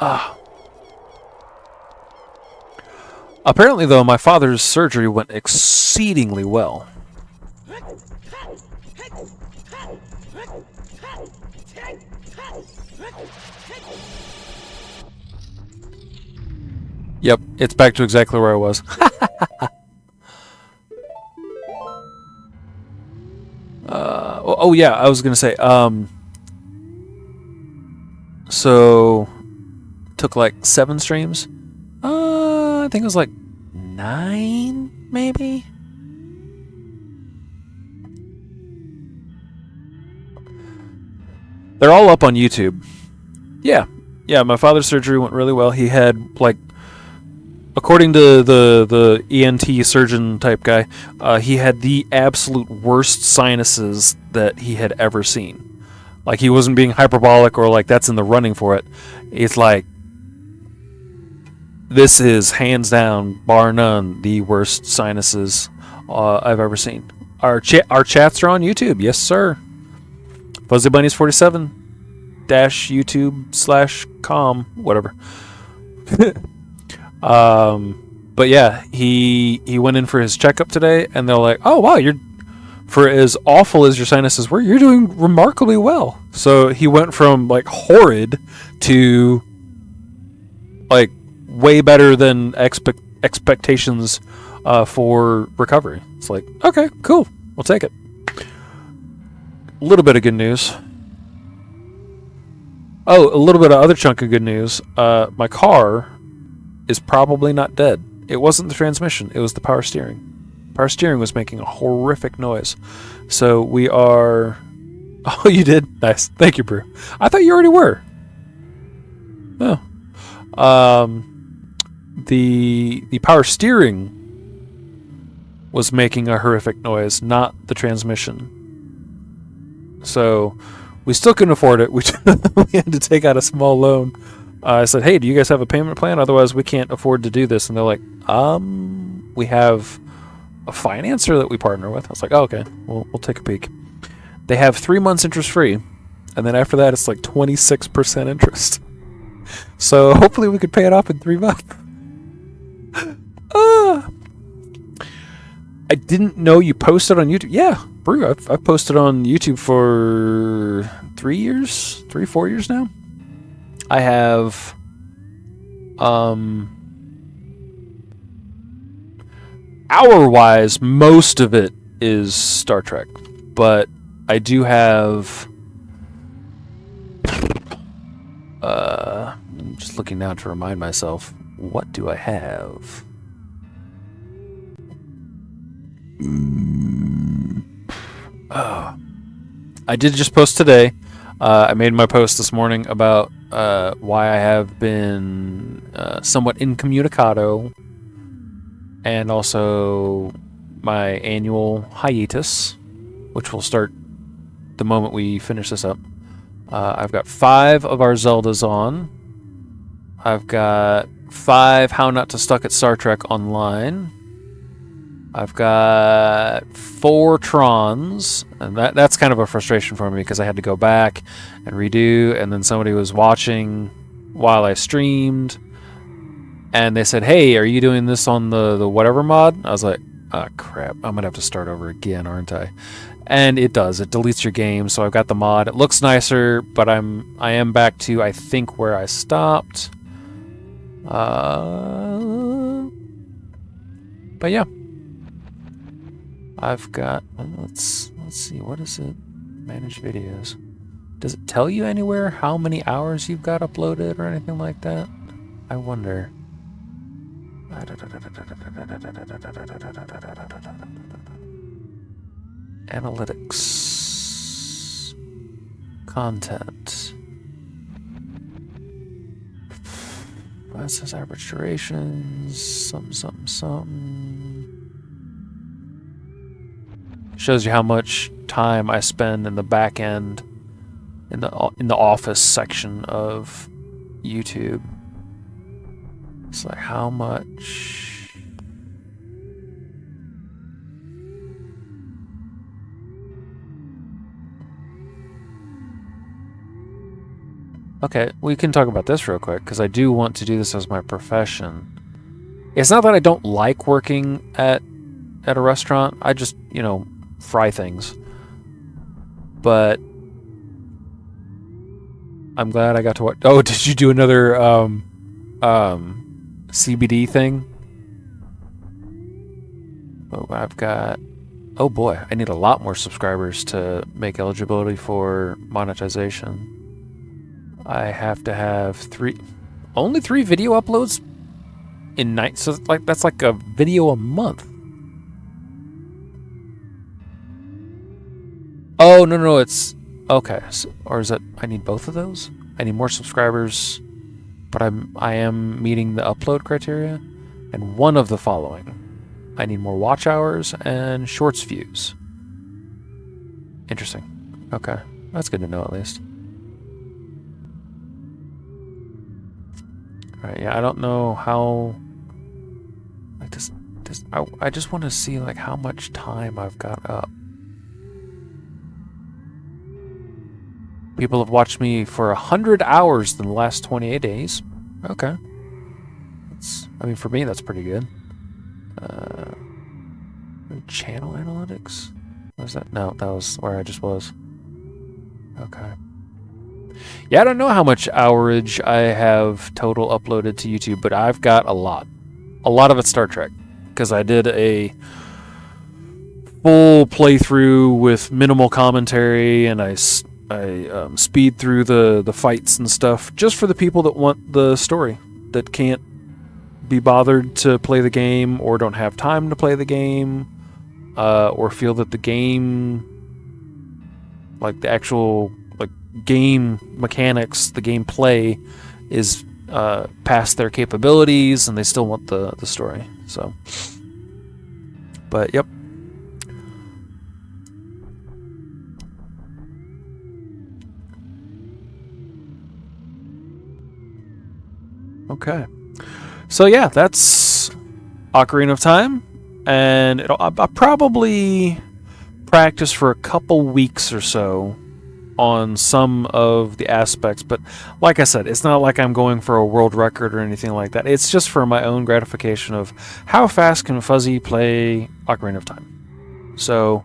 S1: Ah. Apparently, though, my father's surgery went exceedingly well. Yep, it's back to exactly where I was. Oh yeah, I was gonna say, so took like 7 streams. I think it was like 9, maybe. They're all up on YouTube. Yeah, my father's surgery went really well. He had, like, according to the ENT surgeon type guy, he had the absolute worst sinuses that he had ever seen. Like, he wasn't being hyperbolic or like that's in the running for it. It's like, this is hands down, bar none, the worst sinuses I've ever seen. Our chats are on YouTube, yes sir. FuzzieBunnies47 YouTube/com, whatever. But yeah, he went in for his checkup today, and they're like, "Oh wow, you're, for as awful as your sinuses were, you're doing remarkably well." So he went from like horrid to like way better than expectations for recovery. It's like, okay, cool, we'll take it. A little bit of good news. Oh, a little bit of other chunk of good news. My car is probably not dead. It wasn't the transmission, it was the power steering. Power steering was making a horrific noise. So we are... Oh, you did? Nice. Thank you, Brew. I thought you already were. Oh. The power steering was making a horrific noise, not the transmission. So we still couldn't afford it. We had to take out a small loan. I said, hey, do you guys have a payment plan? Otherwise, we can't afford to do this. And they're like, we have a financer that we partner with. I was like, oh, okay, we'll take a peek. They have 3 months interest free. And then after that, it's like 26% interest. So hopefully we could pay it off in 3 months. I didn't know you posted on YouTube. Yeah, Brew, I've posted on YouTube for 4 years now. I have, hour-wise, most of it is Star Trek, but I do have, I'm just looking now to remind myself, what do I have? I did just post today. I made my post this morning about why I have been somewhat incommunicado, and also my annual hiatus, which will start the moment we finish this up. I've got 5 of our Zeldas on. I've got 5 How Not to Stuck at Star Trek online. I've got 4 Trons, and that's kind of a frustration for me because I had to go back and redo, and then somebody was watching while I streamed, and they said, "Hey, are you doing this on the whatever mod?" I was like, "Ah, crap, I'm gonna have to start over again, aren't I?" And it does. It deletes your game, so I've got the mod. It looks nicer, but I am back to, I think, where I stopped. But yeah. I've got, let's see, what is it? Manage videos. Does it tell you anywhere how many hours you've got uploaded or anything like that? I wonder. Analytics. Content. That says average durations, something. Shows you how much time I spend in the back end, in the office section of YouTube. It's like how much. Okay, we can talk about this real quick because I do want to do this as my profession. It's not that I don't like working at a restaurant. I just, fry things. But I'm glad I got to watch. Oh, did you do another CBD thing? Oh, I've got. Oh boy, I need a lot more subscribers to make eligibility for monetization. I have to have only 3 video uploads in night. So that's like a video a month. Oh, no, it's... Okay, so, or is it... I need both of those? I need more subscribers, but I am meeting the upload criteria, and one of the following. I need more watch hours and shorts views. Interesting. Okay, that's good to know at least. Alright, yeah, I don't know how... I just want to see, how much time I've got up. People have watched me for 100 hours in the last 28 days. Okay. For me, that's pretty good. Channel analytics? Was that? No, that was where I just was. Okay. Yeah, I don't know how much hourage I have total uploaded to YouTube, but I've got a lot. A lot of it's Star Trek. Because I did a full playthrough with minimal commentary, and I speed through the fights and stuff just for the people that want the story, that can't be bothered to play the game or don't have time to play the game, or feel that the game, the actual game mechanics, the gameplay is past their capabilities and they still want the story. So, but yep. Okay, so yeah, that's Ocarina of Time, and I'll probably practice for a couple weeks or so on some of the aspects, but like I said, it's not like I'm going for a world record or anything like that. It's just for my own gratification of how fast can Fuzzy play Ocarina of Time. So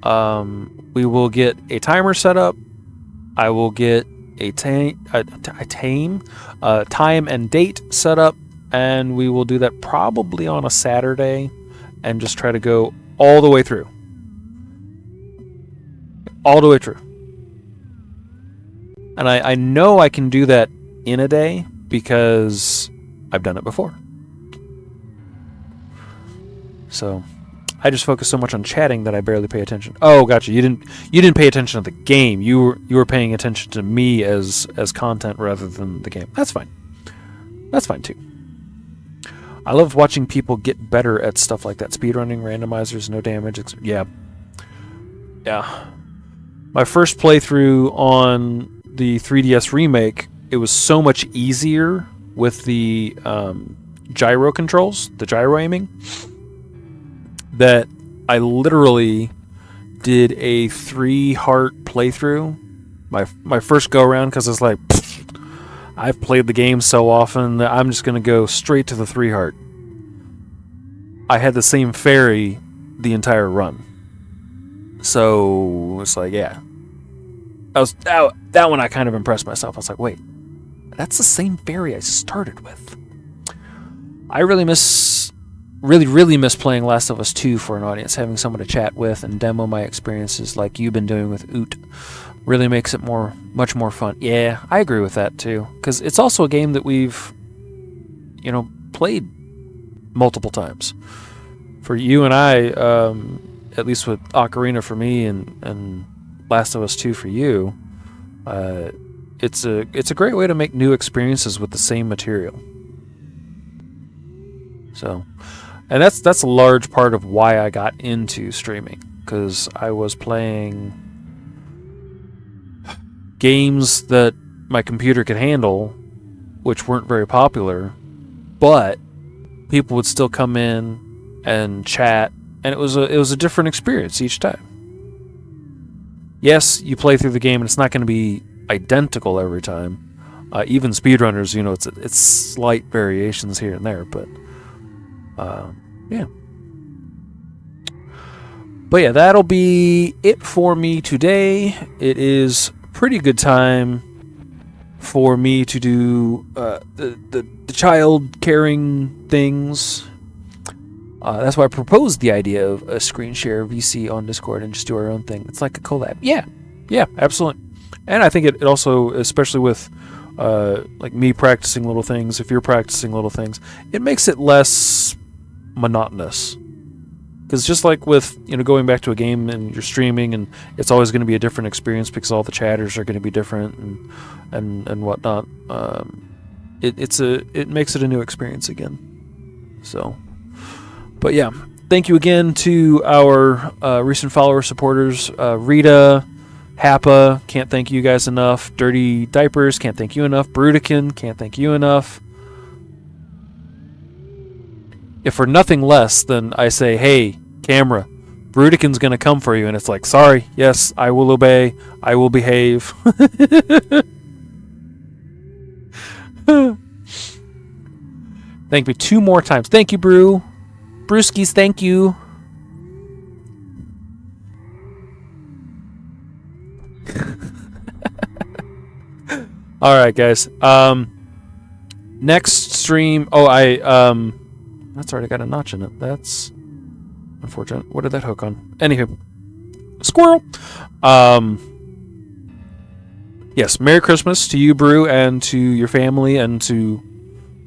S1: We will get a timer set up. I will get a time and date set up, and we will do that probably on a Saturday and just try to go all the way through. All the way through. And I know I can do that in a day because I've done it before. So I just focus so much on chatting that I barely pay attention. Oh, gotcha. You didn't pay attention to the game. You were paying attention to me as content rather than the game. That's fine. That's fine too. I love watching people get better at stuff like that. Speedrunning, randomizers, no damage. Yeah. My first playthrough on the 3DS remake, it was so much easier with the gyro controls, the gyro aiming, that I literally did a 3-heart playthrough. My first go around, because it's like, I've played the game so often that I'm just going to go straight to the 3-heart. I had the same fairy the entire run. So it's like, yeah. That one I kind of impressed myself. I was like, wait, that's the same fairy I started with. I really miss playing Last of Us 2 for an audience, having someone to chat with and demo my experiences like you've been doing with Oot. Really makes it much more fun. Yeah, I agree with that too, because it's also a game that we've, played multiple times. For you and I, at least with Ocarina for me and Last of Us 2 for you, it's a great way to make new experiences with the same material. So, and that's a large part of why I got into streaming, because I was playing games that my computer could handle, which weren't very popular, but people would still come in and chat, and it was a different experience each time. Yes, you play through the game, and it's not going to be identical every time. Even speedrunners, it's slight variations here and there, but yeah. But yeah, that'll be it for me today. It is pretty good time for me to do the child caring things. That's why I proposed the idea of a screen share VC on Discord and just do our own thing. It's like a collab. Yeah, absolutely. And I think it also, especially with like me practicing little things, if you're practicing little things, it makes it less monotonous. Because just like with going back to a game and you're streaming, and it's always going to be a different experience because all the chatters are going to be different and whatnot. It makes it a new experience again. So, but yeah, thank you again to our recent follower supporters, Rita, Happa, can't thank you guys enough. Dirty Diapers, can't thank you enough. Brudican, can't thank you enough. If for nothing less than I say, hey, camera, Brudican's going to come for you, and it's like, sorry, yes, I will obey, I will behave. Thank me 2 more times. Thank you, Brew. Brewskis, thank you. Alright, guys. Next stream... that's already got a notch in it. That's unfortunate. What did that hook on? Anywho. Squirrel! Yes, Merry Christmas to you, Brew, and to your family, and to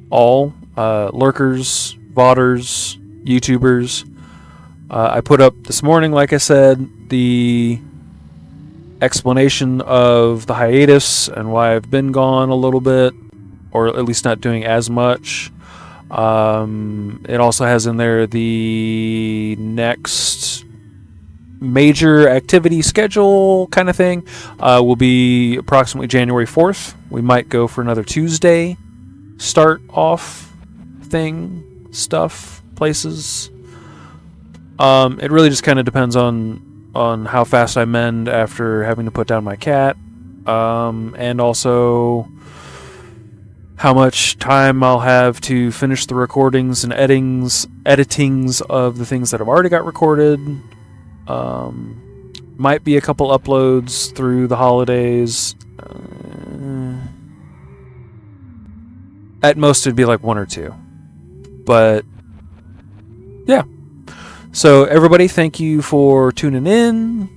S1: all lurkers, VODers, YouTubers. I put up this morning, like I said, the explanation of the hiatus and why I've been gone a little bit, or at least not doing as much. It also has in there the next major activity schedule kind of thing. Will be approximately January 4th. We might go for another Tuesday start off thing, stuff, places. It really just kind of depends on how fast I mend after having to put down my cat, and also how much time I'll have to finish the recordings and editings of the things that I've already got recorded. Might be a couple uploads through the holidays. At most, it'd be like 1 or 2. But, yeah. So, everybody, thank you for tuning in,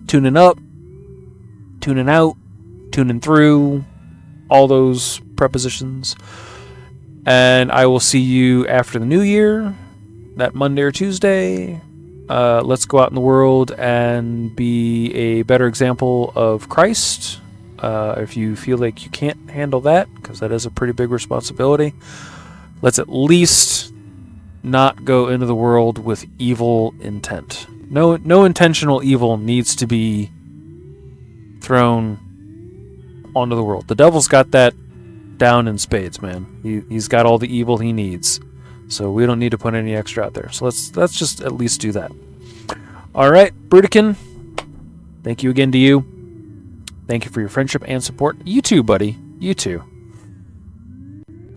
S1: tuning up, tuning out, tuning through, all those prepositions. And I will see you after the new year, that Monday or Tuesday. Let's go out in the world and be a better example of Christ. If you feel like you can't handle that, because that is a pretty big responsibility, let's at least not go into the world with evil intent. No intentional evil needs to be thrown onto the world. The devil's got that down in spades, man. He's got all the evil he needs. So we don't need to put any extra out there. So let's just at least do that. All right, Brudikin, thank you again to you. Thank you for your friendship and support. You too, buddy. You too.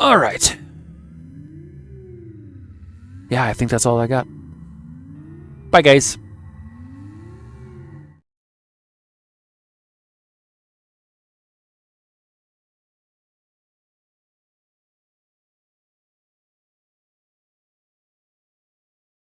S1: All right. Yeah, I think that's all I got. Bye, guys.